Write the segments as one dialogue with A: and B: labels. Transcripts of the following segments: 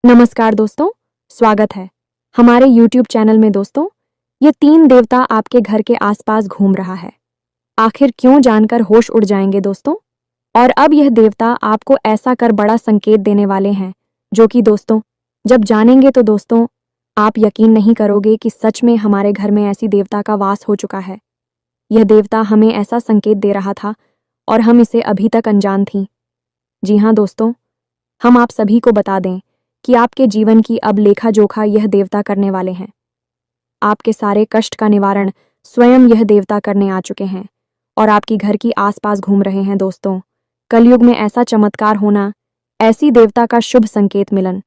A: नमस्कार दोस्तों, स्वागत है हमारे YouTube चैनल में। दोस्तों, ये 3 देवता आपके घर के आसपास घूम रहा है। आखिर क्यों, जानकर होश उड़ जाएंगे दोस्तों। और अब यह देवता आपको ऐसा कर बड़ा संकेत देने वाले हैं जो कि दोस्तों, जब जानेंगे तो दोस्तों आप यकीन नहीं करोगे कि सच में हमारे घर में ऐसी देवता का वास हो चुका है। यह देवता हमें ऐसा संकेत दे रहा था और हम इसे अभी तक अनजान थी। जी हाँ दोस्तों, हम आप सभी को बता दें कि आपके जीवन की अब लेखा जोखा यह देवता करने वाले हैं। आपके सारे कष्ट का निवारण स्वयं यह देवता करने आ चुके हैं और आपकी घर की आसपास घूम रहे हैं। दोस्तों, कलयुग में ऐसा चमत्कार होना, ऐसी देवता का शुभ संकेत मिलन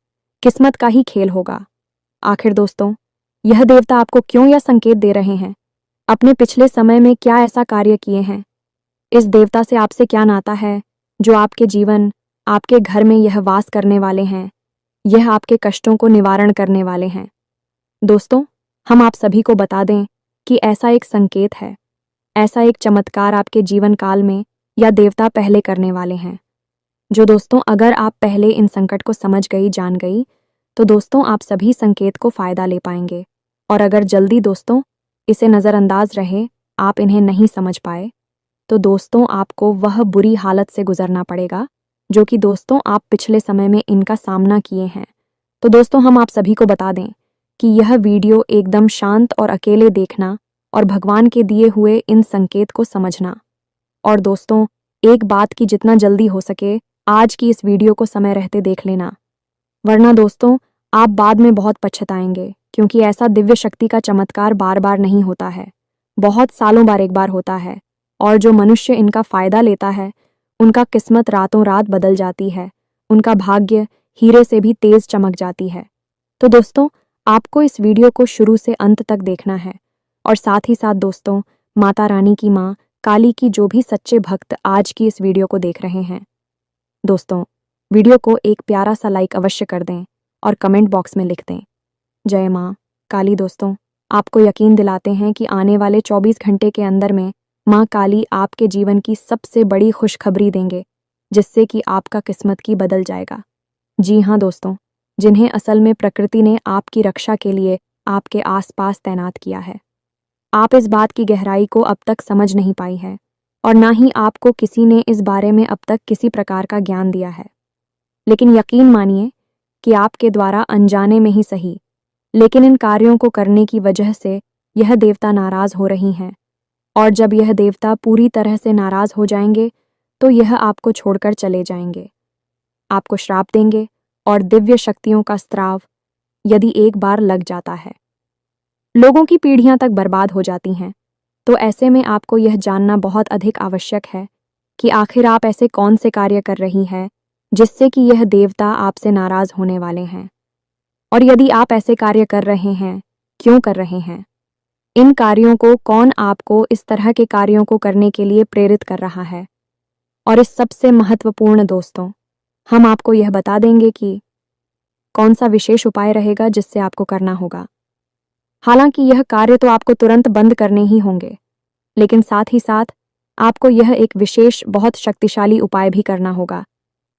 A: किस्मत का ही खेल होगा। आखिर दोस्तों, यह देवता आपको क्यों यह संकेत दे रहे हैं? अपने पिछले समय में क्या ऐसा कार्य किए हैं? इस देवता से आपसे क्या नाता है जो आपके जीवन, आपके घर में यह वास करने वाले हैं? यह आपके कष्टों को निवारण करने वाले हैं। दोस्तों, हम आप सभी को बता दें कि ऐसा एक संकेत है, ऐसा एक चमत्कार आपके जीवन काल में या देवता पहले करने वाले हैं। जो दोस्तों, अगर आप पहले इन संकट को समझ गई, जान गई, तो दोस्तों आप सभी संकेत को फायदा ले पाएंगे। और अगर जल्दी दोस्तों इसे नज़रअंदाज रहे, आप इन्हें नहीं समझ पाए, तो दोस्तों आपको वह बुरी हालत से गुजरना पड़ेगा जो कि दोस्तों आप पिछले समय में इनका सामना किए हैं। तो दोस्तों, हम आप सभी को बता दें कि यह वीडियो एकदम शांत और अकेले देखना और भगवान के दिए हुए इन संकेत को समझना। और दोस्तों, एक बात की जितना जल्दी हो सके आज की इस वीडियो को समय रहते देख लेना, वरना दोस्तों आप बाद में बहुत पछताएंगे, क्योंकि ऐसा दिव्य शक्ति का चमत्कार बार बार नहीं होता है, बहुत सालों बार एक बार होता है। और जो मनुष्य इनका फायदा लेता है उनका किस्मत रातों रात बदल जाती है, उनका भाग्य हीरे से भी तेज चमक जाती है। तो दोस्तों, आपको इस वीडियो को शुरू से अंत तक देखना है। और साथ ही साथ दोस्तों, माता रानी की माँ काली की जो भी सच्चे भक्त आज की इस वीडियो को देख रहे हैं, दोस्तों वीडियो को एक प्यारा सा लाइक अवश्य कर दें और कमेंट बॉक्स में लिख दें जय माँ काली। दोस्तों, आपको यकीन दिलाते हैं कि आने वाले 24 घंटे के अंदर में माँ काली आपके जीवन की सबसे बड़ी खुशखबरी देंगे, जिससे कि आपका किस्मत की बदल जाएगा। जी हाँ दोस्तों, जिन्हें असल में प्रकृति ने आपकी रक्षा के लिए आपके आसपास तैनात किया है। आप इस बात की गहराई को अब तक समझ नहीं पाई है और ना ही आपको किसी ने इस बारे में अब तक किसी प्रकार का ज्ञान दिया है। लेकिन यकीन मानिए कि आपके द्वारा अनजाने में ही सही, लेकिन इन कार्यों को करने की वजह से यह देवता नाराज हो रही हैं। और जब यह देवता पूरी तरह से नाराज हो जाएंगे तो यह आपको छोड़कर चले जाएंगे, आपको श्राप देंगे। और दिव्य शक्तियों का स्त्राव यदि एक बार लग जाता है, लोगों की पीढ़ियां तक बर्बाद हो जाती हैं। तो ऐसे में आपको यह जानना बहुत अधिक आवश्यक है कि आखिर आप ऐसे कौन से कार्य कर रही हैं जिससे कि यह देवता आपसे नाराज होने वाले हैं। और यदि आप ऐसे कार्य कर रहे हैं, क्यों कर रहे हैं, इन कार्यों को कौन आपको इस तरह के कार्यों को करने के लिए प्रेरित कर रहा है। और इस सबसे महत्वपूर्ण दोस्तों, हम आपको यह बता देंगे कि कौन सा विशेष उपाय रहेगा जिससे आपको करना होगा। हालांकि यह कार्य तो आपको तुरंत बंद करने ही होंगे, लेकिन साथ ही साथ आपको यह एक विशेष बहुत शक्तिशाली उपाय भी करना होगा,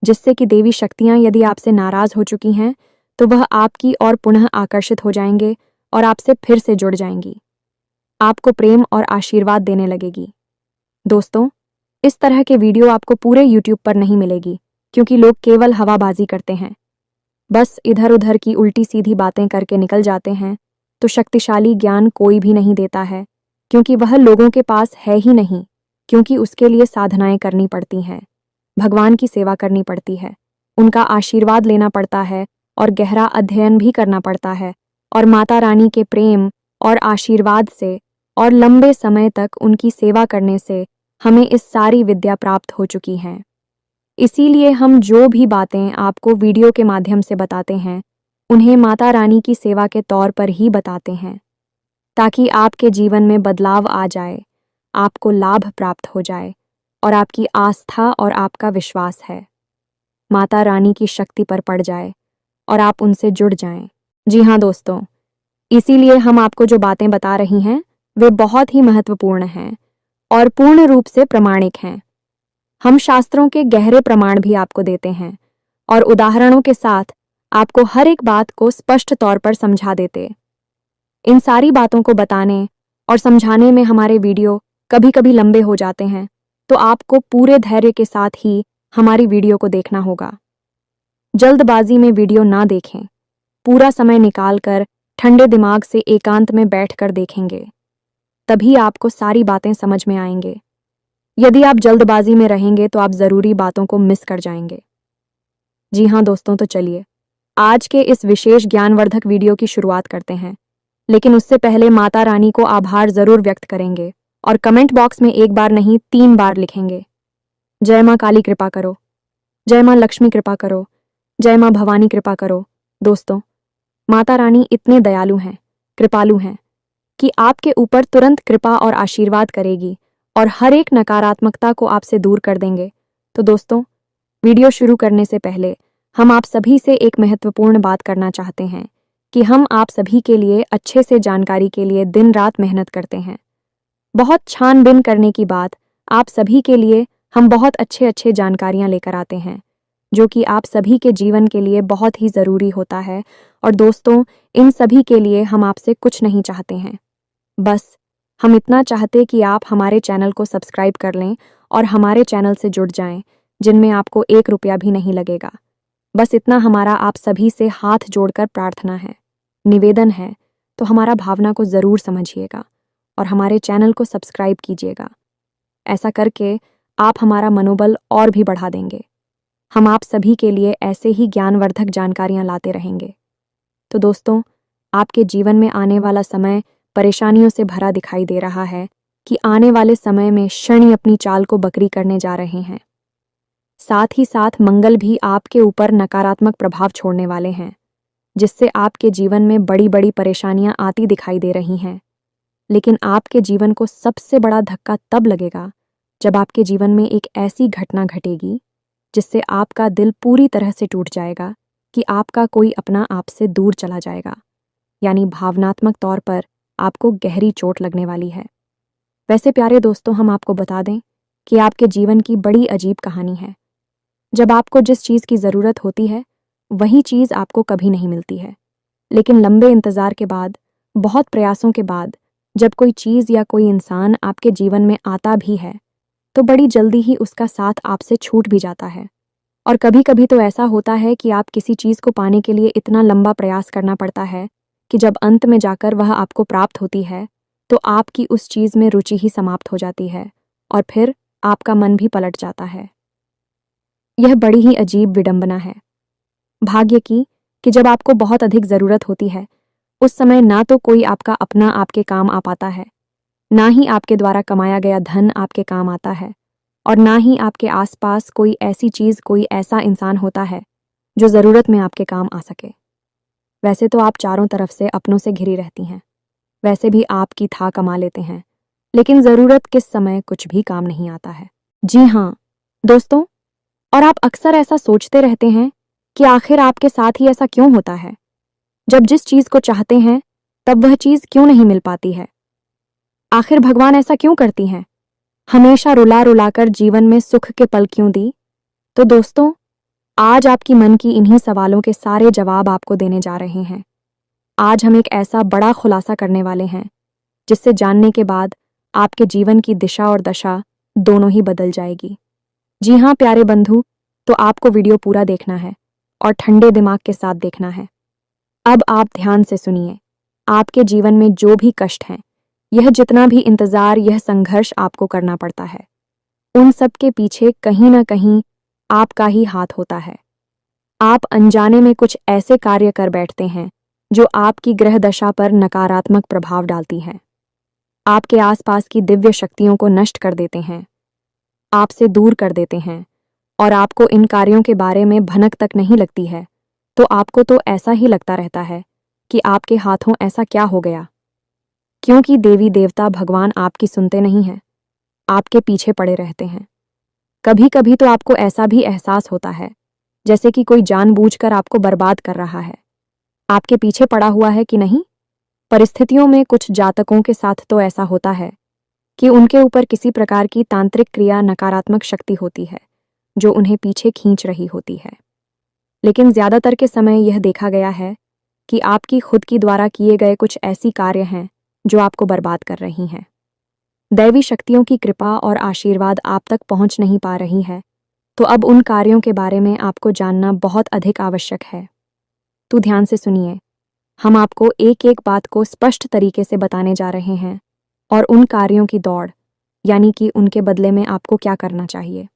A: जिससे कि देवी शक्तियां यदि आपसे नाराज हो चुकी हैं तो वह आपकी ओर पुनः आकर्षित हो जाएंगे और आपसे फिर से जुड़ जाएंगी, आपको प्रेम और आशीर्वाद देने लगेगी। दोस्तों, इस तरह के वीडियो आपको पूरे YouTube पर नहीं मिलेगी, क्योंकि लोग केवल हवाबाजी करते हैं, बस इधर उधर की उल्टी सीधी बातें करके निकल जाते हैं। तो शक्तिशाली ज्ञान कोई भी नहीं देता है, क्योंकि वह लोगों के पास है ही नहीं, क्योंकि उसके लिए साधनाएं करनी पड़ती हैं, भगवान की सेवा करनी पड़ती है, उनका आशीर्वाद लेना पड़ता है और गहरा अध्ययन भी करना पड़ता है। और माता रानी के प्रेम और आशीर्वाद से और लंबे समय तक उनकी सेवा करने से हमें इस सारी विद्या प्राप्त हो चुकी हैं। इसीलिए हम जो भी बातें आपको वीडियो के माध्यम से बताते हैं, उन्हें माता रानी की सेवा के तौर पर ही बताते हैं, ताकि आपके जीवन में बदलाव आ जाए, आपको लाभ प्राप्त हो जाए और आपकी आस्था और आपका विश्वास है माता रानी की शक्ति पर पड़ जाए और आप उनसे जुड़ जाएं। जी हाँ दोस्तों, इसीलिए हम आपको जो बातें बता रही हैं वे बहुत ही महत्वपूर्ण हैं और पूर्ण रूप से प्रमाणिक हैं। हम शास्त्रों के गहरे प्रमाण भी आपको देते हैं और उदाहरणों के साथ आपको हर एक बात को स्पष्ट तौर पर समझा देते। इन सारी बातों को बताने और समझाने में हमारे वीडियो कभी कभी लंबे हो जाते हैं, तो आपको पूरे धैर्य के साथ ही हमारी वीडियो को देखना होगा। जल्दबाजी में वीडियो ना देखें, पूरा समय निकालकर ठंडे दिमाग से एकांत में बैठकर देखेंगे, तभी आपको सारी बातें समझ में आएंगे। यदि आप जल्दबाजी में रहेंगे तो आप ज़रूरी बातों को मिस कर जाएंगे। जी हाँ दोस्तों, तो चलिए आज के इस विशेष ज्ञानवर्धक वीडियो की शुरुआत करते हैं। लेकिन उससे पहले माता रानी को आभार जरूर व्यक्त करेंगे और कमेंट बॉक्स में एक बार नहीं 3 बार लिखेंगे। जय माँ काली कृपा करो, जय माँ लक्ष्मी कृपा करो, जय माँ भवानी कृपा करो। दोस्तों, माता रानी इतने दयालु हैं, कृपालु हैं कि आपके ऊपर तुरंत कृपा और आशीर्वाद करेगी और हर एक नकारात्मकता को आपसे दूर कर देंगे। तो दोस्तों, वीडियो शुरू करने से पहले हम आप सभी से एक महत्वपूर्ण बात करना चाहते हैं कि हम आप सभी के लिए अच्छे से जानकारी के लिए दिन रात मेहनत करते हैं। बहुत छानबीन करने की बाद आप सभी के लिए हम बहुत अच्छे जानकारियां लेकर आते हैं, जो कि आप सभी के जीवन के लिए बहुत ही ज़रूरी होता है। और दोस्तों, इन सभी के लिए हम आपसे कुछ नहीं चाहते हैं, बस हम इतना चाहते कि आप हमारे चैनल को सब्सक्राइब कर लें और हमारे चैनल से जुड़ जाएं, जिनमें आपको 1 रुपया भी नहीं लगेगा। बस इतना हमारा आप सभी से हाथ जोड़कर प्रार्थना है, निवेदन है। तो हमारा भावना को ज़रूर समझिएगा और हमारे चैनल को सब्सक्राइब कीजिएगा। ऐसा करके आप हमारा मनोबल और भी बढ़ा देंगे। हम आप सभी के लिए ऐसे ही ज्ञानवर्धक जानकारियां लाते रहेंगे। तो दोस्तों, आपके जीवन में आने वाला समय परेशानियों से भरा दिखाई दे रहा है कि आने वाले समय में शनि अपनी चाल को बकरी करने जा रहे हैं। साथ ही साथ मंगल भी आपके ऊपर नकारात्मक प्रभाव छोड़ने वाले हैं, जिससे आपके जीवन में बड़ी बड़ी परेशानियां आती दिखाई दे रही हैं। लेकिन आपके जीवन को सबसे बड़ा धक्का तब लगेगा जब आपके जीवन में एक ऐसी घटना घटेगी जिससे आपका दिल पूरी तरह से टूट जाएगा कि आपका कोई अपना आपसे दूर चला जाएगा, यानी भावनात्मक तौर पर आपको गहरी चोट लगने वाली है। वैसे प्यारे दोस्तों, हम आपको बता दें कि आपके जीवन की बड़ी अजीब कहानी है। जब आपको जिस चीज़ की ज़रूरत होती है वही चीज़ आपको कभी नहीं मिलती है, लेकिन लंबे इंतज़ार के बाद, बहुत प्रयासों के बाद जब कोई चीज़ या कोई इंसान आपके जीवन में आता भी है तो बड़ी जल्दी ही उसका साथ आपसे छूट भी जाता है। और कभी कभी तो ऐसा होता है कि आप किसी चीज़ को पाने के लिए इतना लंबा प्रयास करना पड़ता है कि जब अंत में जाकर वह आपको प्राप्त होती है तो आपकी उस चीज़ में रुचि ही समाप्त हो जाती है और फिर आपका मन भी पलट जाता है। यह बड़ी ही अजीब विडंबना है भाग्य की कि जब आपको बहुत अधिक ज़रूरत होती है उस समय ना तो कोई आपका अपना आपके काम आ पाता है, ना ही आपके द्वारा कमाया गया धन आपके काम आता है, और ना ही आपके आसपास कोई ऐसी चीज़, कोई ऐसा इंसान होता है जो ज़रूरत में आपके काम आ सके। वैसे तो आप चारों तरफ से अपनों से घिरी रहती हैं, वैसे भी आपकी था कमा लेते हैं, लेकिन ज़रूरत किस समय कुछ भी काम नहीं आता है। जी हाँ दोस्तों, और आप अक्सर ऐसा सोचते रहते हैं कि आखिर आपके साथ ही ऐसा क्यों होता है। जब जिस चीज़ को चाहते हैं तब वह चीज़ क्यों नहीं मिल पाती है। आखिर भगवान ऐसा क्यों करती हैं, हमेशा रुला रुलाकर जीवन में सुख के पल क्यों दी। तो दोस्तों, आज आपकी मन की इन्हीं सवालों के सारे जवाब आपको देने जा रहे हैं। आज हम एक ऐसा बड़ा खुलासा करने वाले हैं जिससे जानने के बाद आपके जीवन की दिशा और दशा दोनों ही बदल जाएगी। जी हाँ प्यारे बंधु, तो आपको वीडियो पूरा देखना है और ठंडे दिमाग के साथ देखना है। अब आप ध्यान से सुनिए। आपके जीवन में जो भी कष्ट हैं, यह जितना भी इंतज़ार, यह संघर्ष आपको करना पड़ता है, उन सब के पीछे कहीं ना कहीं आपका ही हाथ होता है। आप अनजाने में कुछ ऐसे कार्य कर बैठते हैं जो आपकी ग्रह दशा पर नकारात्मक प्रभाव डालती हैं, आपके आसपास की दिव्य शक्तियों को नष्ट कर देते हैं, आपसे दूर कर देते हैं, और आपको इन कार्यों के बारे में भनक तक नहीं लगती है, तो आपको तो ऐसा ही लगता रहता है कि आपके हाथों ऐसा क्या हो गया, क्योंकि देवी देवता भगवान आपकी सुनते नहीं हैं, आपके पीछे पड़े रहते हैं। कभी कभी तो आपको ऐसा भी एहसास होता है जैसे कि कोई जानबूझकर आपको बर्बाद कर रहा है। आपके पीछे पड़ा हुआ है कि नहीं। परिस्थितियों में कुछ जातकों के साथ तो ऐसा होता है कि उनके ऊपर किसी प्रकार की तांत्रिक क्रिया, नकारात्मक शक्ति होती है जो उन्हें पीछे खींच रही होती है। लेकिन ज्यादातर के समय यह देखा गया है कि आपकी खुद की द्वारा किए गए कुछ ऐसी कार्य हैं जो आपको बर्बाद कर रही हैं। दैवी शक्तियों की कृपा और आशीर्वाद आप तक पहुंच नहीं पा रही है, तो अब उन कार्यों के बारे में आपको जानना बहुत अधिक आवश्यक है। तो ध्यान से सुनिए, हम आपको एक एक बात को स्पष्ट तरीके से बताने जा रहे हैं और उन कार्यों की दौड़, यानी कि उनके बदले में आपको क्या करना चाहिए,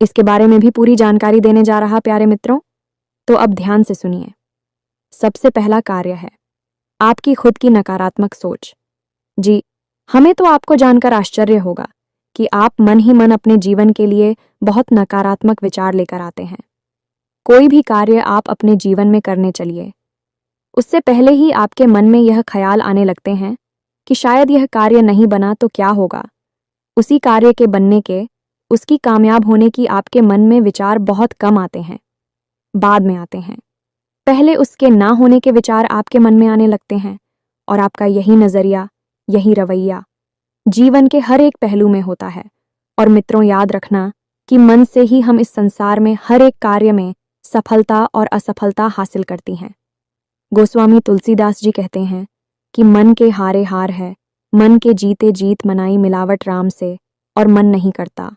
A: इसके बारे में भी पूरी जानकारी देने जा रहा प्यारे मित्रों। तो अब ध्यान से सुनिए। सबसे पहला कार्य है आपकी खुद की नकारात्मक सोच। जी, हमें तो आपको जानकर आश्चर्य होगा कि आप मन ही मन अपने जीवन के लिए बहुत नकारात्मक विचार लेकर आते हैं। कोई भी कार्य आप अपने जीवन में करने चलिए, उससे पहले ही आपके मन में यह ख्याल आने लगते हैं कि शायद यह कार्य नहीं बना तो क्या होगा। उसी कार्य के बनने के, उसकी कामयाब होने की आपके मन में विचार बहुत कम आते हैं, बाद में आते हैं। पहले उसके ना होने के विचार आपके मन में आने लगते हैं और आपका यही नजरिया, यही रवैया जीवन के हर एक पहलू में होता है। और मित्रों, याद रखना कि मन से ही हम इस संसार में हर एक कार्य में सफलता और असफलता हासिल करती हैं। गोस्वामी तुलसीदास जी कहते हैं कि मन के हारे हार है, मन के जीते जीत मनाई मिलावट राम से, और मन नहीं करता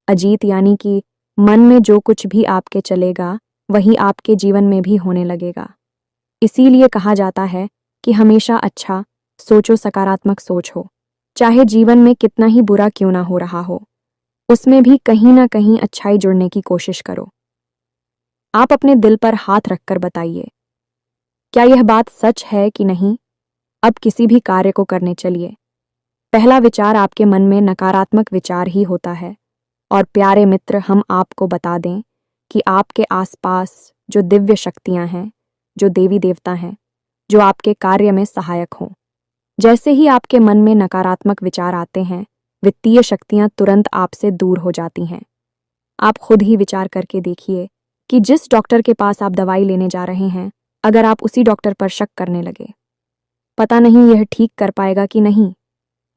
A: अजीत, यानी कि मन में जो कुछ भी आपके चलेगा वही आपके जीवन में भी होने लगेगा। इसीलिए कहा जाता है कि हमेशा अच्छा सोचो, सकारात्मक सोच हो। चाहे जीवन में कितना ही बुरा क्यों ना हो रहा हो, उसमें भी कहीं ना कहीं अच्छाई जुड़ने की कोशिश करो। आप अपने दिल पर हाथ रखकर बताइए, क्या यह बात सच है कि नहीं। अब किसी भी कार्य को करने चलिए, पहला विचार आपके मन में नकारात्मक विचार ही होता है। और प्यारे मित्र, हम आपको बता दें कि आपके आसपास जो दिव्य शक्तियां हैं, जो देवी देवता हैं, जो आपके कार्य में सहायक हों, जैसे ही आपके मन में नकारात्मक विचार आते हैं, वित्तीय शक्तियां तुरंत आपसे दूर हो जाती हैं। आप खुद ही विचार करके देखिए कि जिस डॉक्टर के पास आप दवाई लेने जा रहे हैं, अगर आप उसी डॉक्टर पर शक करने लगे, पता नहीं यह ठीक कर पाएगा कि नहीं,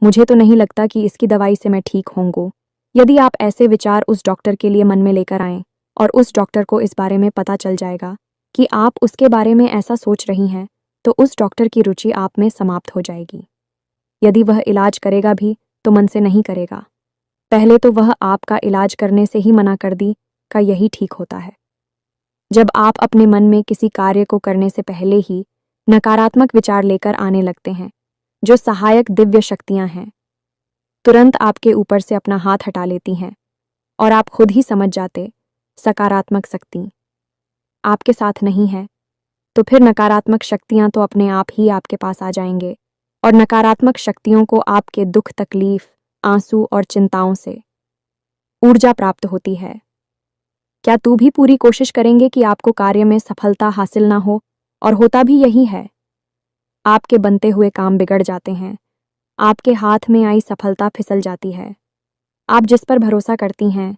A: मुझे तो नहीं लगता कि इसकी दवाई से मैं ठीक होऊंगा। यदि आप ऐसे विचार उस डॉक्टर के लिए मन में लेकर आएं और उस डॉक्टर को इस बारे में पता चल जाएगा कि आप उसके बारे में ऐसा सोच रही हैं, तो उस डॉक्टर की रुचि आप में समाप्त हो जाएगी। यदि वह इलाज करेगा भी तो मन से नहीं करेगा, पहले तो वह आपका इलाज करने से ही मना कर दी का यही ठीक होता है। जब आप अपने मन में किसी कार्य को करने से पहले ही नकारात्मक विचार लेकर आने लगते हैं, जो सहायक दिव्य शक्तियां हैं तुरंत आपके ऊपर से अपना हाथ हटा लेती हैं और आप खुद ही समझ जाते सकारात्मक शक्ति आपके साथ नहीं है, तो फिर नकारात्मक शक्तियां तो अपने आप ही आपके पास आ जाएंगे और नकारात्मक शक्तियों को आपके दुख, तकलीफ, आंसू और चिंताओं से ऊर्जा प्राप्त होती है। क्या तू भी पूरी कोशिश करेंगे कि आपको कार्य में सफलता हासिल ना हो, और होता भी यही है। आपके बनते हुए काम बिगड़ जाते हैं, आपके हाथ में आई सफलता फिसल जाती है। आप जिस पर भरोसा करती हैं,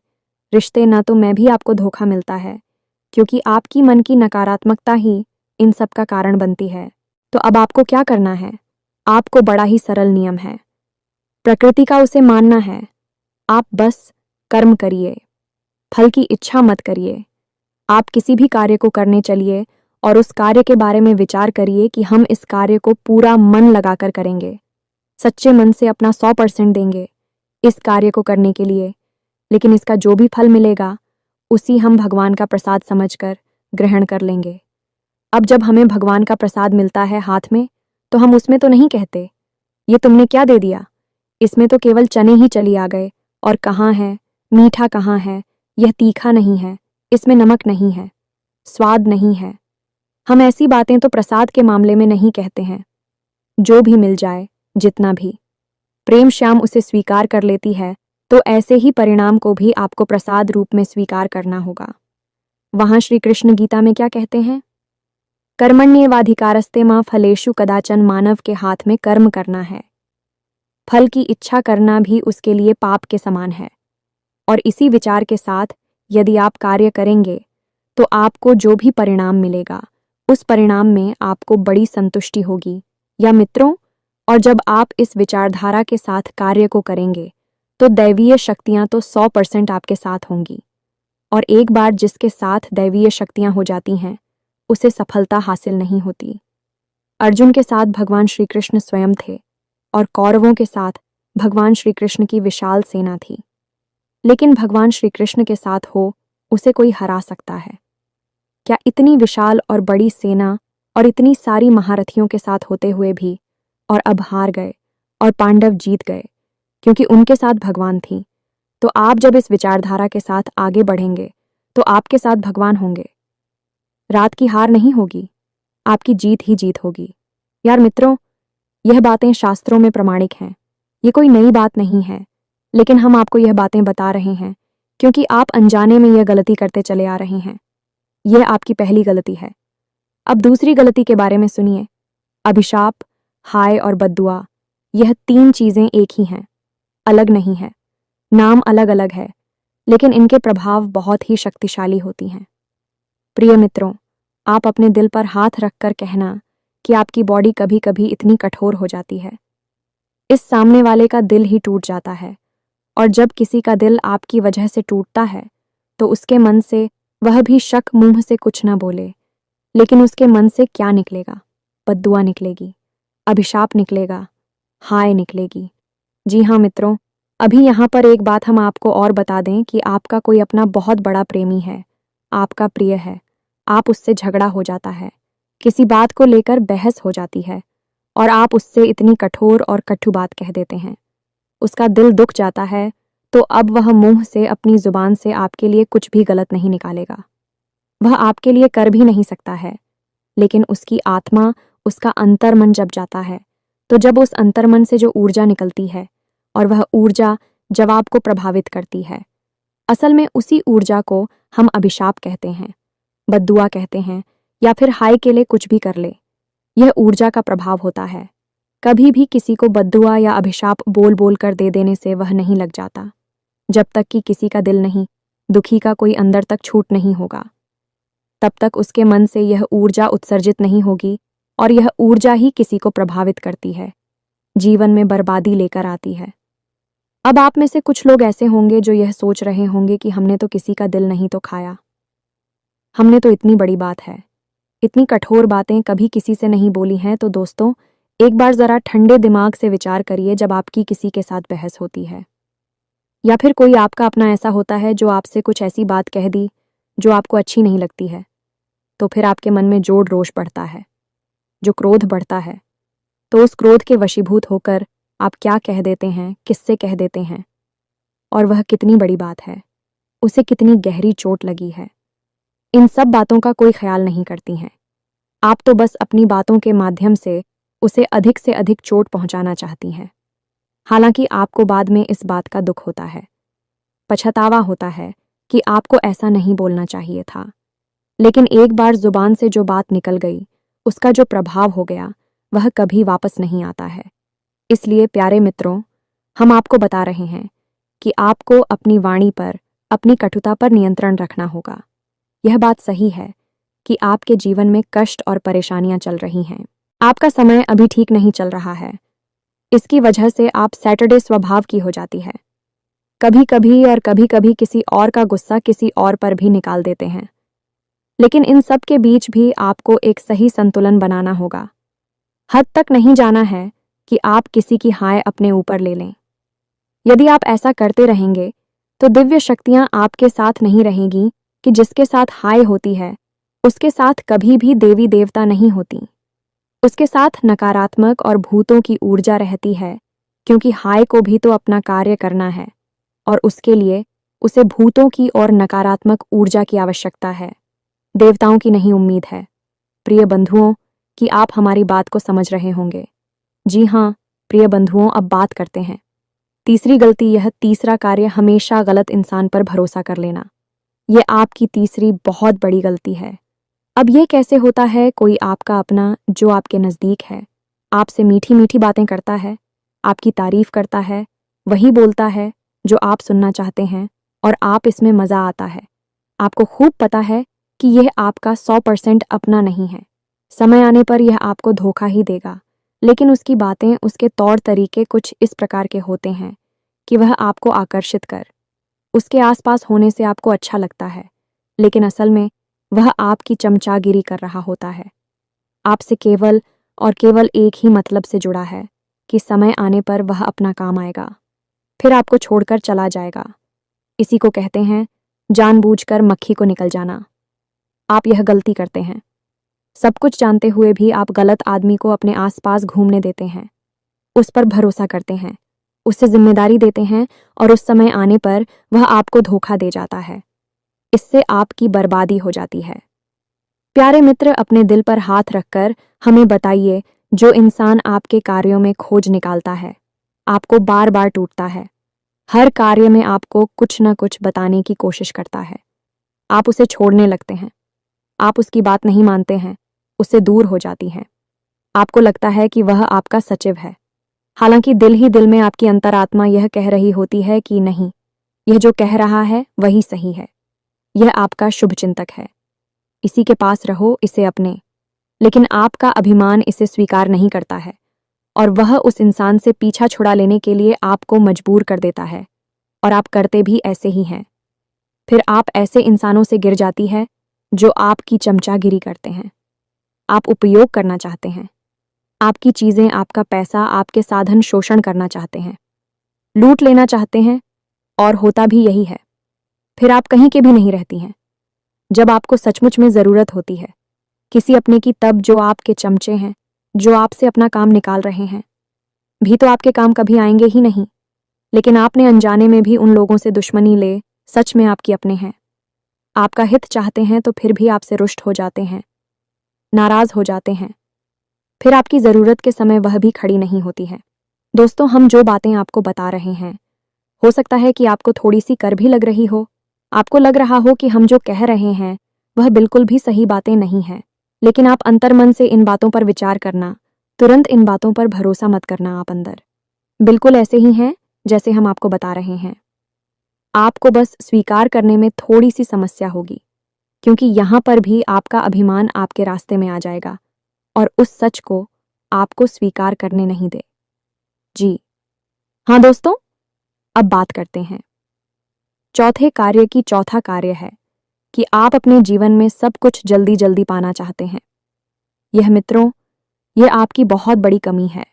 A: रिश्ते ना, तो मैं भी आपको धोखा मिलता है, क्योंकि आपकी मन की नकारात्मकता ही इन सब का कारण बनती है। तो अब आपको क्या करना है? आपको बड़ा ही सरल नियम है, प्रकृति का उसे मानना है। आप बस कर्म करिए, फल की इच्छा मत करिए। आप किसी भी कार्य को करने चलिए और उस कार्य के बारे में विचार करिए कि हम इस कार्य को पूरा मन लगाकर करेंगे, सच्चे मन से अपना 100% देंगे इस कार्य को करने के लिए, लेकिन इसका जो भी फल मिलेगा उसी हम भगवान का प्रसाद समझकर ग्रहण कर लेंगे। अब जब हमें भगवान का प्रसाद मिलता है हाथ में, तो हम उसमें तो नहीं कहते, ये तुमने क्या दे दिया, इसमें तो केवल चने ही चली आ गए, और कहाँ है मीठा, कहाँ है, यह तीखा नहीं है, इसमें नमक नहीं है, स्वाद नहीं है। हम ऐसी बातें तो प्रसाद के मामले में नहीं कहते हैं। जो भी मिल जाए, जितना भी प्रेम श्याम उसे स्वीकार कर लेती है, तो ऐसे ही परिणाम को भी आपको प्रसाद रूप में स्वीकार करना होगा। वहां श्री कृष्ण गीता में क्या कहते हैं? कर्मण्येवाधिकारस्ते मां फलेषु कदाचन। मानव के हाथ में कर्म करना है, फल की इच्छा करना भी उसके लिए पाप के समान है। और इसी विचार के साथ यदि आप कार्य करेंगे, तो आपको जो भी परिणाम मिलेगा उस परिणाम में आपको बड़ी संतुष्टि होगी। या मित्रों, और जब आप इस विचारधारा के साथ कार्य को करेंगे, तो दैवीय शक्तियां तो 100% आपके साथ होंगी। और एक बार जिसके साथ दैवीय शक्तियां हो जाती हैं उसे सफलता हासिल नहीं होती। अर्जुन के साथ भगवान श्री कृष्ण स्वयं थे और कौरवों के साथ भगवान श्री कृष्ण की विशाल सेना थी। लेकिन भगवान श्री कृष्ण के साथ हो उसे कोई हरा सकता है क्या? इतनी विशाल और बड़ी सेना और इतनी सारी महारथियों के साथ होते हुए भी, और अब हार गए और पांडव जीत गए क्योंकि उनके साथ भगवान थी। तो आप जब इस विचारधारा के साथ आगे बढ़ेंगे तो आपके साथ भगवान होंगे। रात की हार नहीं होगी, आपकी जीत ही जीत होगी। यार मित्रों, यह बातें शास्त्रों में प्रमाणिक हैं, ये कोई नई बात नहीं है, लेकिन हम आपको यह बातें बता रहे हैं क्योंकि आप अनजाने में यह गलती करते चले आ रहे हैं। यह आपकी पहली गलती है। अब दूसरी गलती के बारे में सुनिए। अभिशाप, हाय और बद्दुआ, यह तीन चीजें एक ही हैं, अलग नहीं है। नाम अलग अलग है लेकिन इनके प्रभाव बहुत ही शक्तिशाली होती हैं। प्रिय मित्रों, आप अपने दिल पर हाथ रखकर कहना कि आपकी बॉडी कभी कभी इतनी कठोर हो जाती है, इस सामने वाले का दिल ही टूट जाता है। और जब किसी का दिल आपकी वजह से टूटता है तो उसके मन से वह भी शक मुंह से कुछ ना बोले, लेकिन उसके मन से क्या निकलेगा? बद्दुआ निकलेगी, अभिशाप निकलेगा, हाय निकलेगी। जी हाँ मित्रों, अभी यहाँ पर एक बात हम आपको और बता दें कि आपका कोई अपना बहुत बड़ा प्रेमी है, आपका प्रिय है, आप उससे झगड़ा हो जाता है, किसी बात को लेकर बहस हो जाती है और आप उससे इतनी कठोर और कटु बात कह देते हैं, उसका दिल दुख जाता है, तो अब वह मुंह से अपनी जुबान से आपके लिए कुछ भी गलत नहीं निकालेगा, वह आपके लिए कर भी नहीं सकता है। लेकिन उसकी आत्मा, उसका अंतर्मन जब जाता है, तो जब उस अंतर्मन से जो ऊर्जा निकलती है और वह ऊर्जा जवाब को प्रभावित करती है, असल में उसी ऊर्जा को हम अभिशाप कहते हैं, बद्दुआ कहते हैं, या फिर हाय के लिए कुछ भी कर ले, यह ऊर्जा का प्रभाव होता है। कभी भी किसी को बद्दुआ या अभिशाप बोल बोल कर दे देने से वह नहीं लग जाता, जब तक कि किसी का दिल नहीं, दुखी का कोई अंदर तक छूट नहीं होगा, तब तक उसके मन से यह ऊर्जा उत्सर्जित नहीं होगी और यह ऊर्जा ही किसी को प्रभावित करती है, जीवन में बर्बादी लेकर आती है। अब आप में से कुछ लोग ऐसे होंगे जो यह सोच रहे होंगे कि हमने तो किसी का दिल नहीं तो खाया, हमने तो इतनी बड़ी बात है, इतनी कठोर बातें कभी किसी से नहीं बोली हैं। तो दोस्तों, एक बार जरा ठंडे दिमाग से विचार करिए जब आपकी किसी के साथ बहस होती है, या फिर कोई आपका अपना ऐसा होता है जो आपसे कुछ ऐसी बात कह दी जो आपको अच्छी नहीं लगती है, तो फिर आपके मन में जोर रोष बढ़ता है, जो क्रोध बढ़ता है, तो उस क्रोध के वशीभूत होकर आप क्या कह देते हैं, किससे कह देते हैं, और वह कितनी बड़ी बात है, उसे कितनी गहरी चोट लगी है, इन सब बातों का कोई ख्याल नहीं करती हैं। आप तो बस अपनी बातों के माध्यम से उसे अधिक से अधिक चोट पहुंचाना चाहती हैं। हालांकि आपको बाद में इस बात का दुख होता है, पछतावा होता है कि आपको ऐसा नहीं बोलना चाहिए था, लेकिन एक बार जुबान से जो बात निकल गई, उसका जो प्रभाव हो गया, वह कभी वापस नहीं आता है। इसलिए प्यारे मित्रों, हम आपको बता रहे हैं कि आपको अपनी वाणी पर, अपनी कटुता पर नियंत्रण रखना होगा। यह बात सही है कि आपके जीवन में कष्ट और परेशानियां चल रही हैं, आपका समय अभी ठीक नहीं चल रहा है, इसकी वजह से आप सैटरडे स्वभाव की हो जाती है, कभी कभी और कभी कभी किसी और का गुस्सा किसी और पर भी निकाल देते हैं। लेकिन इन सब के बीच भी आपको एक सही संतुलन बनाना होगा। हद तक नहीं जाना है कि आप किसी की हाय अपने ऊपर ले लें। यदि आप ऐसा करते रहेंगे तो दिव्य शक्तियां आपके साथ नहीं रहेंगी कि जिसके साथ हाय होती है उसके साथ कभी भी देवी देवता नहीं होती, उसके साथ नकारात्मक और भूतों की ऊर्जा रहती है, क्योंकि हाय को भी तो अपना कार्य करना है और उसके लिए उसे भूतों की और नकारात्मक ऊर्जा की आवश्यकता है, देवताओं की नहीं। उम्मीद है प्रिय बंधुओं कि आप हमारी बात को समझ रहे होंगे। जी हाँ प्रिय बंधुओं, अब बात करते हैं तीसरी गलती। यह तीसरा कार्य हमेशा गलत इंसान पर भरोसा कर लेना, यह आपकी तीसरी बहुत बड़ी गलती है। अब यह कैसे होता है? कोई आपका अपना जो आपके नज़दीक है, आपसे मीठी मीठी बातें करता है, आपकी तारीफ करता है, वही बोलता है जो आप सुनना चाहते हैं और आप इसमें मज़ा आता है। आपको खूब पता है कि यह आपका 100% अपना नहीं है, समय आने पर यह आपको धोखा ही देगा, लेकिन उसकी बातें, उसके तौर तरीके कुछ इस प्रकार के होते हैं कि वह आपको आकर्षित कर, उसके आसपास होने से आपको अच्छा लगता है, लेकिन असल में वह आपकी चमचागिरी कर रहा होता है। आपसे केवल और केवल एक ही मतलब से जुड़ा है कि समय आने पर वह अपना काम आएगा, फिर आपको छोड़कर चला जाएगा। इसी को कहते हैं जानबूझकर मक्खी को निकल जाना। आप यह गलती करते हैं। सब कुछ जानते हुए भी आप गलत आदमी को अपने आसपास घूमने देते हैं, उस पर भरोसा करते हैं, उससे जिम्मेदारी देते हैं और उस समय आने पर वह आपको धोखा दे जाता है। इससे आपकी बर्बादी हो जाती है। प्यारे मित्र, अपने दिल पर हाथ रखकर हमें बताइए, जो इंसान आपके कार्यों में खोज निकालता है, आपको बार बार टूटता है, हर कार्य में आपको कुछ न कुछ बताने की कोशिश करता है, आप उसे छोड़ने लगते हैं, आप उसकी बात नहीं मानते हैं, उससे दूर हो जाती हैं। आपको लगता है कि वह आपका सचिव है, हालांकि दिल ही दिल में आपकी अंतरात्मा यह कह रही होती है कि नहीं, यह जो कह रहा है वही सही है, यह आपका शुभचिंतक है, इसी के पास रहो, इसे अपने। लेकिन आपका अभिमान इसे स्वीकार नहीं करता है और वह उस इंसान से पीछा छुड़ा लेने के लिए आपको मजबूर कर देता है, और आप करते भी ऐसे ही हैं। फिर आप ऐसे इंसानों से गिर जाती है जो आपकी चमचागिरी करते हैं, आप उपयोग करना चाहते हैं, आपकी चीजें, आपका पैसा, आपके साधन शोषण करना चाहते हैं, लूट लेना चाहते हैं, और होता भी यही है। फिर आप कहीं के भी नहीं रहती हैं। जब आपको सचमुच में जरूरत होती है किसी अपने की, तब जो आपके चमचे हैं, जो आपसे अपना काम निकाल रहे हैं, भी तो आपके काम कभी आएंगे ही नहीं। लेकिन आपने अनजाने में भी उन लोगों से दुश्मनी ले, सच में आपकी अपने हैं, आपका हित चाहते हैं, तो फिर भी आपसे रुष्ट हो जाते हैं, नाराज हो जाते हैं। फिर आपकी जरूरत के समय वह भी खड़ी नहीं होती है। दोस्तों, हम जो बातें आपको बता रहे हैं, हो सकता है कि आपको थोड़ी सी कर भी लग रही हो, आपको लग रहा हो कि हम जो कह रहे हैं वह बिल्कुल भी सही बातें नहीं हैं, लेकिन आप अंतर्मन से इन बातों पर विचार करना, तुरंत इन बातों पर भरोसा मत करना। आप अंदर बिल्कुल ऐसे ही हैं जैसे हम आपको बता रहे हैं। आपको बस स्वीकार करने में थोड़ी सी समस्या होगी, क्योंकि यहां पर भी आपका अभिमान आपके रास्ते में आ जाएगा और उस सच को आपको स्वीकार करने नहीं दे। जी हाँ दोस्तों, अब बात करते हैं चौथे कार्य की। चौथा कार्य है कि आप अपने जीवन में सब कुछ जल्दी जल्दी पाना चाहते हैं। यह मित्रों, यह आपकी बहुत बड़ी कमी है।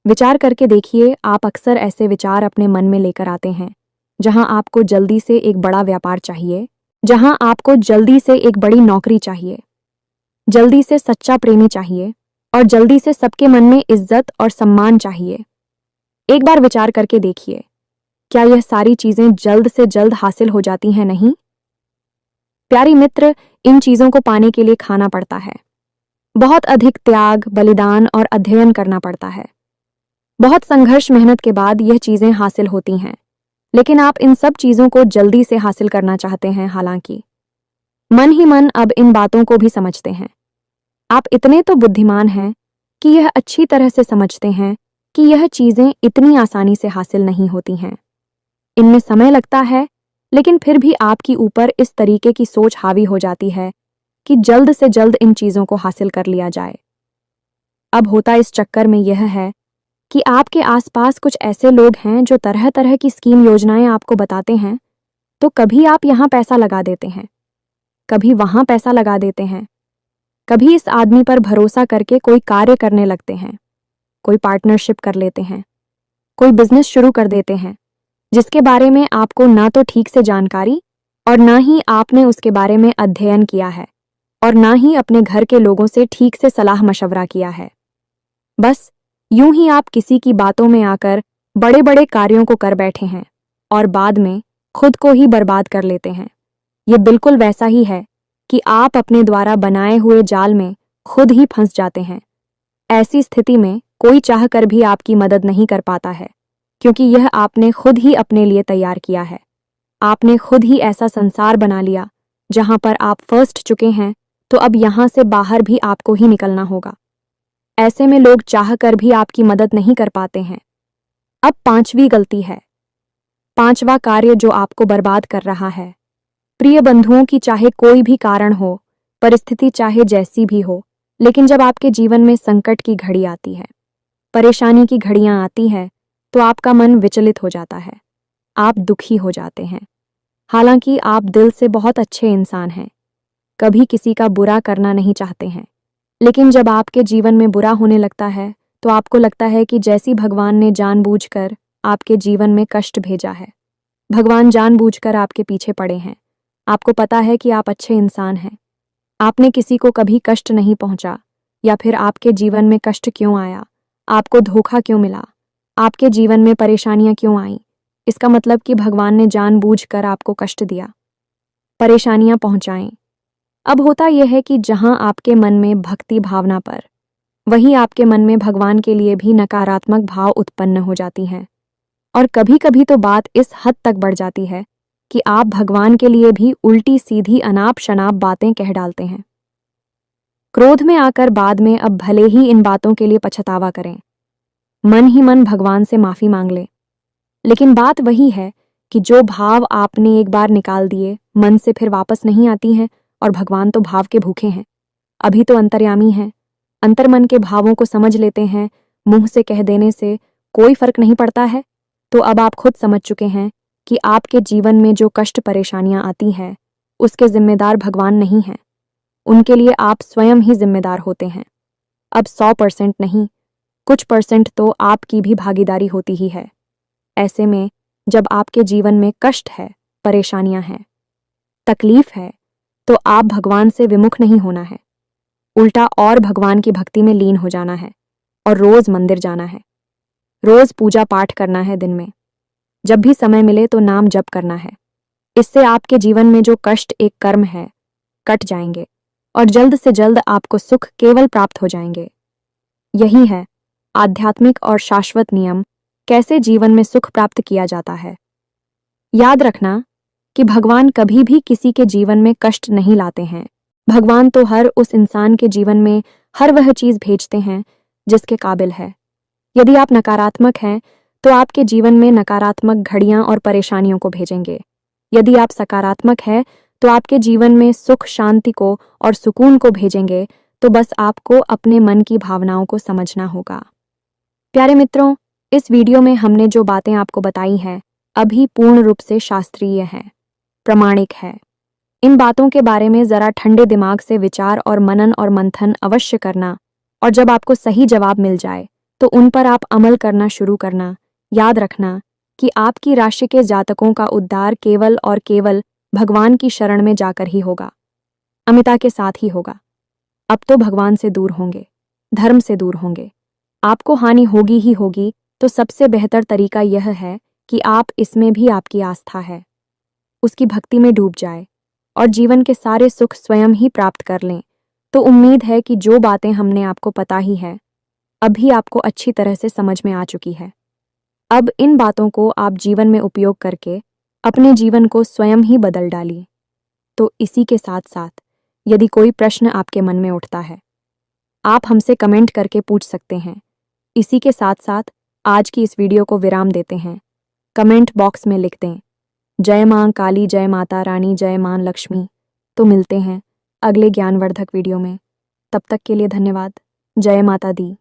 A: विचार करके देखिए, आप अक्सर ऐसे विचार अपने मन में लेकर आते हैं जहां आपको जल्दी से एक बड़ा व्यापार चाहिए, जहां आपको जल्दी से एक बड़ी नौकरी चाहिए, जल्दी से सच्चा प्रेमी चाहिए, और जल्दी से सबके मन में इज्जत और सम्मान चाहिए। एक बार विचार करके देखिए, क्या यह सारी चीजें जल्द से जल्द हासिल हो जाती हैं? नहीं प्यारी मित्र, इन चीजों को पाने के लिए खाना पड़ता है, बहुत अधिक त्याग, बलिदान और अध्ययन करना पड़ता है। बहुत संघर्ष, मेहनत के बाद यह चीजें हासिल होती हैं। लेकिन आप इन सब चीजों को जल्दी से हासिल करना चाहते हैं। हालांकि मन ही मन अब इन बातों को भी समझते हैं। आप इतने तो बुद्धिमान हैं कि यह अच्छी तरह से समझते हैं कि यह चीजें इतनी आसानी से हासिल नहीं होती हैं। इनमें समय लगता है, लेकिन फिर भी आपकी ऊपर इस तरीके की सोच हावी हो जाती है कि जल्द से जल्द इन चीजों को हासिल कर लिया जाए। अब होता इस चक्कर में यह है कि आपके आसपास कुछ ऐसे लोग हैं जो तरह तरह की स्कीम, योजनाएं आपको बताते हैं। तो कभी आप यहां पैसा लगा देते हैं, कभी वहां पैसा लगा देते हैं, कभी इस आदमी पर भरोसा करके कोई कार्य करने लगते हैं, कोई पार्टनरशिप कर लेते हैं, कोई बिजनेस शुरू कर देते हैं जिसके बारे में आपको ना तो ठीक से जानकारी और ना ही आपने उसके बारे में अध्ययन किया है, और ना ही अपने घर के लोगों से ठीक से सलाह मशवरा किया है। बस यूं ही आप किसी की बातों में आकर बड़े बड़े कार्यों को कर बैठे हैं और बाद में खुद को ही बर्बाद कर लेते हैं। ये बिल्कुल वैसा ही है कि आप अपने द्वारा बनाए हुए जाल में खुद ही फंस जाते हैं। ऐसी स्थिति में कोई चाह कर भी आपकी मदद नहीं कर पाता है, क्योंकि यह आपने खुद ही अपने लिए तैयार किया है। आपने खुद ही ऐसा संसार बना लिया जहां पर आप फंस चुके हैं, तो अब यहां से बाहर भी आपको ही निकलना होगा। ऐसे में लोग चाह कर भी आपकी मदद नहीं कर पाते हैं। अब पांचवी गलती है, पांचवा कार्य जो आपको बर्बाद कर रहा है। प्रिय बंधुओं की चाहे कोई भी कारण हो, परिस्थिति चाहे जैसी भी हो, लेकिन जब आपके जीवन में संकट की घड़ी आती है, परेशानी की घड़ियां आती है, तो आपका मन विचलित हो जाता है। आप दुखी हो जाते हैं। हालांकि आप दिल से बहुत अच्छे इंसान हैं, कभी किसी का बुरा करना नहीं चाहते हैं। लेकिन जब आपके जीवन में बुरा होने लगता है तो आपको लगता है कि जैसी भगवान ने जानबूझकर आपके जीवन में कष्ट भेजा है। भगवान जानबूझकर आपके पीछे पड़े हैं। आपको पता है कि आप अच्छे इंसान हैं, आपने किसी को कभी कष्ट नहीं पहुंचा, या फिर आपके जीवन में कष्ट क्यों आया, आपको धोखा क्यों मिला, आपके जीवन में परेशानियां क्यों आईं। इसका मतलब कि भगवान ने जानबूझकर आपको कष्ट दिया, परेशानियां पहुंचाएं। अब होता यह है कि जहां आपके मन में भक्ति भावना पर, वहीं आपके मन में भगवान के लिए भी नकारात्मक भाव उत्पन्न हो जाती हैं। और कभी कभी तो बात इस हद तक बढ़ जाती है कि आप भगवान के लिए भी उल्टी सीधी अनाप शनाप बातें कह डालते हैं। क्रोध में आकर बाद में अब भले ही इन बातों के लिए पछतावा करें, मन ही मन भगवान से माफी मांग लें, लेकिन बात वही है कि जो भाव आपने एक बार निकाल दिए मन से फिर वापस नहीं आती हैं। और भगवान तो भाव के भूखे हैं, अभी तो अंतर्यामी हैं, अंतर्मन के भावों को समझ लेते हैं। मुंह से कह देने से कोई फर्क नहीं पड़ता है। तो अब आप खुद समझ चुके हैं कि आपके जीवन में जो कष्ट परेशानियां आती हैं उसके जिम्मेदार भगवान नहीं हैं, उनके लिए आप स्वयं ही जिम्मेदार होते हैं। अब 100% नहीं, कुछ परसेंट तो आपकी भी भागीदारी होती ही है। ऐसे में जब आपके जीवन में कष्ट है, परेशानियां हैं, तकलीफ है, तो आप भगवान से विमुख नहीं होना है, उल्टा और भगवान की भक्ति में लीन हो जाना है और रोज मंदिर जाना है, रोज पूजा पाठ करना है। दिन में जब भी समय मिले तो नाम जप करना है। इससे आपके जीवन में जो कष्ट एक कर्म है कट जाएंगे और जल्द से जल्द आपको सुख केवल प्राप्त हो जाएंगे। यही है आध्यात्मिक और शाश्वत नियम, कैसे जीवन में सुख प्राप्त किया जाता है। याद रखना कि भगवान कभी भी किसी के जीवन में कष्ट नहीं लाते हैं। भगवान तो हर उस इंसान के जीवन में हर वह चीज भेजते हैं जिसके काबिल है। यदि आप नकारात्मक हैं तो आपके जीवन में नकारात्मक घड़ियां और परेशानियों को भेजेंगे। यदि आप सकारात्मक हैं तो आपके जीवन में सुख शांति को और सुकून को भेजेंगे। तो बस आपको अपने मन की भावनाओं को समझना होगा। प्यारे मित्रों, इस वीडियो में हमने जो बातें आपको बताई हैं अभी पूर्ण रूप से शास्त्रीय हैं, प्रामाणिक है। इन बातों के बारे में जरा ठंडे दिमाग से विचार और मनन और मंथन अवश्य करना, और जब आपको सही जवाब मिल जाए तो उन पर आप अमल करना शुरू करना। याद रखना कि आपकी राशि के जातकों का उद्धार केवल और केवल भगवान की शरण में जाकर ही होगा, अमिता के साथ ही होगा। अब तो भगवान से दूर होंगे, धर्म से दूर होंगे, आपको हानि होगी ही होगी। तो सबसे बेहतर तरीका यह है कि आप इसमें भी आपकी आस्था है, उसकी भक्ति में डूब जाए और जीवन के सारे सुख स्वयं ही प्राप्त कर लें। तो उम्मीद है कि जो बातें हमने आपको पता ही है अभी आपको अच्छी तरह से समझ में आ चुकी है। अब इन बातों को आप जीवन में उपयोग करके अपने जीवन को स्वयं ही बदल डालिए। तो इसी के साथ साथ यदि कोई प्रश्न आपके मन में उठता है आप हमसे कमेंट करके पूछ सकते हैं। इसी के साथ साथ आज की इस वीडियो को विराम देते हैं। कमेंट बॉक्स में लिख दें जय मां काली, जय माता रानी, जय मां लक्ष्मी। तो मिलते हैं अगले ज्ञानवर्धक वीडियो में। तब तक के लिए धन्यवाद। जय माता दी।